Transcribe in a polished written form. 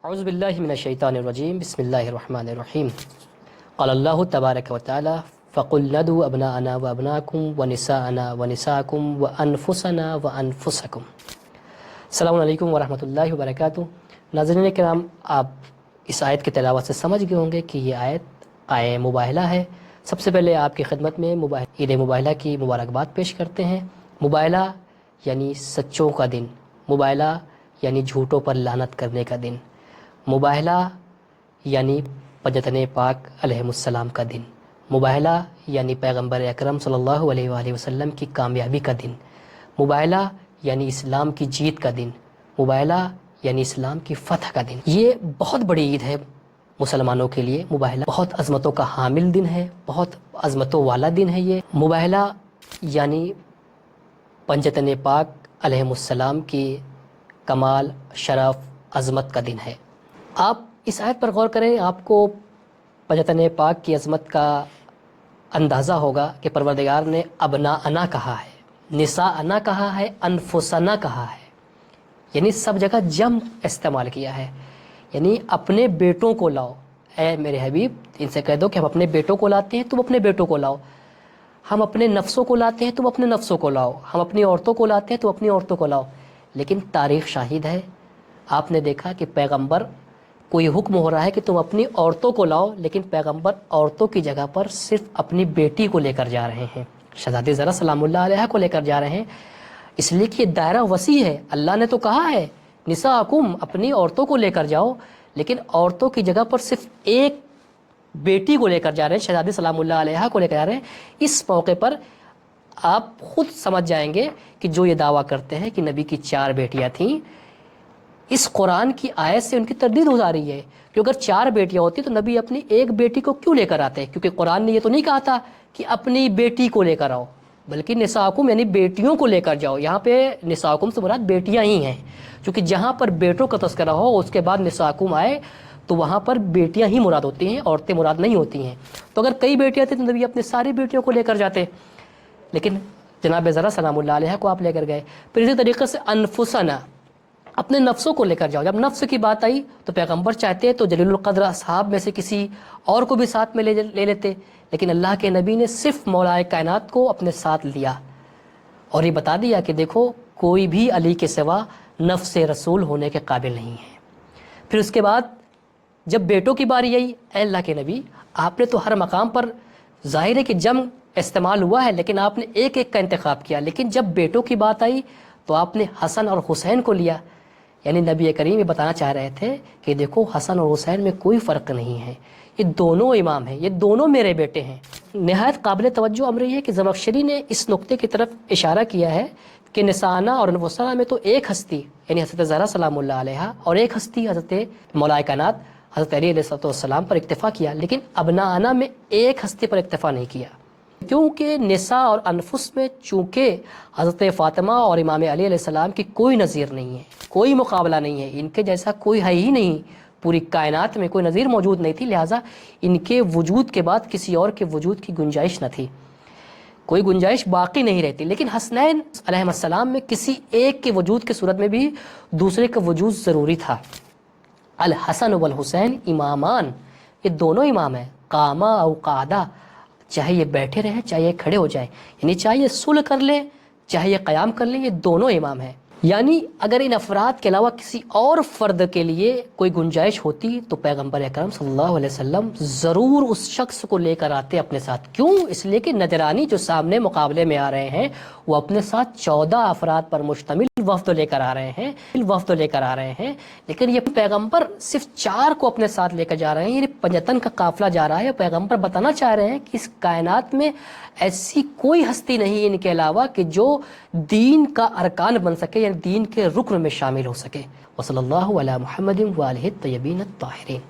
اعوذ باللہ من الشیطان الرجیم بسم اللہ الرحمن الرحیم قال اللہ تبارک و تعالی فقل ندعو ابناءنا وابناءکم ونساءنا ونساءکم وانفسنا وانفسکم۔ السلام علیکم ورحمۃ اللہ وبرکاتہ۔ ناظرین کرام، آپ اس آیت کی تلاوت سے سمجھ گئے ہوں گے کہ یہ آیت آیہ مباہلہ ہے۔ سب سے پہلے آپ کی خدمت میں عید مباہلہ کی مبارکباد پیش کرتے ہیں۔ مباہلہ یعنی سچوں کا دن، مباہلہ یعنی جھوٹوں پر لعنت کرنے کا دن، مباہلہ یعنی پنجتن پاک علیہ السلام کا دن، مباہلہ یعنی پیغمبر اکرم صلی اللہ علیہ وآلہ وسلم کی کامیابی کا دن، مباہلہ یعنی اسلام کی جیت کا دن، مباہلہ یعنی اسلام کی فتح کا دن۔ یہ بہت بڑی عید ہے مسلمانوں کے لیے۔ مباہلہ بہت عظمتوں کا حامل دن ہے، بہت عظمتوں والا دن ہے۔ یہ مباہلہ یعنی پنجتن پاک علیہ السلام کی کمال، شرف، عظمت کا دن ہے۔ آپ اس آیت پر غور کریں، آپ کو پنجتن پاک کی عظمت کا اندازہ ہوگا کہ پروردگار نے ابناءنا کہا ہے، نساءنا کہا ہے، انفسنا کہا ہے، یعنی سب جگہ جمع استعمال کیا ہے، یعنی اپنے بیٹوں کو لاؤ۔ اے میرے حبیب، ان سے کہہ دو کہ ہم اپنے بیٹوں کو لاتے ہیں، تم اپنے بیٹوں کو لاؤ۔ ہم اپنے نفسوں کو لاتے ہیں، تم اپنے نفسوں کو لاؤ۔ ہم اپنی عورتوں کو لاتے ہیں، تم اپنی عورتوں کو لاؤ۔ لیکن تاریخ شاہد ہے، آپ نے دیکھا کہ پیغمبر کوئی حکم ہو رہا ہے کہ تم اپنی عورتوں کو لاؤ، لیکن پیغمبر عورتوں کی جگہ پر صرف اپنی بیٹی کو لے کر جا رہے ہیں، شہزادی زہرا سلام اللہ علیہا کو لے کر جا رہے ہیں، اس لیے کہ یہ دائرہ وسیع ہے۔ اللہ نے تو کہا ہے نساءکم، اپنی عورتوں کو لے کر جاؤ، لیکن عورتوں کی جگہ پر صرف ایک بیٹی کو لے کر جا رہے ہیں، شہزادی سلام اللہ علیہا کو لے کر جا رہے ہیں۔ اس موقع پر آپ خود سمجھ جائیں گے کہ جو یہ دعویٰ کرتے ہیں کہ نبی کی 4 بیٹیاں تھیں، اس قرآن کی آیت سے ان کی تردید ہو جا رہی ہے کہ اگر 4 بیٹیاں ہوتی تو نبی اپنی ایک بیٹی کو کیوں لے کر آتے، کیونکہ قرآن نے یہ تو نہیں کہا تھا کہ اپنی بیٹی کو لے کر آؤ، بلکہ نساءکم یعنی بیٹیوں کو لے کر جاؤ۔ یہاں پہ نساءکم سے مراد بیٹیاں ہی ہیں، کیونکہ جہاں پر بیٹوں کا تذکرہ ہو اس کے بعد نساءکم آئے تو وہاں پر بیٹیاں ہی مراد ہوتی ہیں، عورتیں مراد نہیں ہوتی ہیں۔ تو اگر کئی بیٹیاں تھیں تو نبی اپنی ساری بیٹیوں کو لے کر جاتے، لیکن جناب زہرا سلام اللہ علیہا کو آپ لے کر گئے۔ پھر اسی طریقے سے انفسنا، اپنے نفسوں کو لے کر جاؤ۔ جب نفس کی بات آئی تو پیغمبر چاہتے تو جلیل القدر اصحاب میں سے کسی اور کو بھی ساتھ میں لے لیتے، لیکن اللہ کے نبی نے صرف مولا کائنات کو اپنے ساتھ لیا اور یہ بتا دیا کہ دیکھو کوئی بھی علی کے سوا نفس رسول ہونے کے قابل نہیں ہے۔ پھر اس کے بعد جب بیٹوں کی باری آئی، اے اللہ کے نبی، آپ نے تو ہر مقام پر ظاہر ہے کہ جمع استعمال ہوا ہے، لیکن آپ نے ایک ایک کا انتخاب کیا، لیکن جب بیٹوں کی بات آئی تو آپ نے حسن اور حسین کو لیا۔ یعنی نبی کریم یہ بتانا چاہ رہے تھے کہ دیکھو حسن اور حسین میں کوئی فرق نہیں ہے، یہ دونوں امام ہیں، یہ دونوں میرے بیٹے ہیں۔ نہایت قابل توجہ امر یہ ہے کہ زمخشری نے اس نقطے کی طرف اشارہ کیا ہے کہ نساءنا اور انفسنا میں تو ایک ہستی یعنی حضرت زہرا سلام اللہ علیہا اور ایک ہستی حضرت مولا کائنات حضرت علی علیہ السلام پر اکتفا کیا، لیکن ابناءنا میں ایک ہستی پر اکتفا نہیں کیا، کیونکہ نساء اور انفس میں چونکہ حضرت فاطمہ اور امام علی علیہ السلام کی کوئی نظیر نہیں ہے، کوئی مقابلہ نہیں ہے، ان کے جیسا کوئی ہے ہی نہیں، پوری کائنات میں کوئی نظیر موجود نہیں تھی، لہٰذا ان کے وجود کے بعد کسی اور کے وجود کی گنجائش نہ تھی، کوئی گنجائش باقی نہیں رہتی۔ لیکن حسنین علیہ السلام میں کسی ایک کے وجود کی صورت میں بھی دوسرے کا وجود ضروری تھا۔ الحسن والحسین امامان، یہ دونوں امام ہیں، قاما او قعدہ، چاہے یہ بیٹھے رہیں چاہے یہ کھڑے ہو جائیں، یعنی چاہے یہ صلح کر لیں چاہے یہ قیام کر لیں، یہ دونوں امام ہیں۔ یعنی اگر ان افراد کے علاوہ کسی اور فرد کے لیے کوئی گنجائش ہوتی تو پیغمبر اکرم صلی اللہ علیہ وسلم ضرور اس شخص کو لے کر آتے اپنے ساتھ۔ کیوں؟ اس لیے کہ نجرانی جو سامنے مقابلے میں آ رہے ہیں وہ اپنے ساتھ 14 افراد پر مشتمل وفد لے کر آ رہے ہیں، لیکن یہ پیغمبر صرف 4 کو اپنے ساتھ لے کر جا رہے ہیں، یعنی پنجتن کا قافلہ جا رہا ہے۔ پیغمبر بتانا چاہ رہے ہیں کہ اس کائنات میں ایسی کوئی ہستی نہیں ان کے علاوہ کہ جو دین کا ارکان بن سکے، یعنی دین کے رکن میں شامل ہو سکے۔ وصلی اللہ علی محمد وآلہ الطیبین الطاہرین۔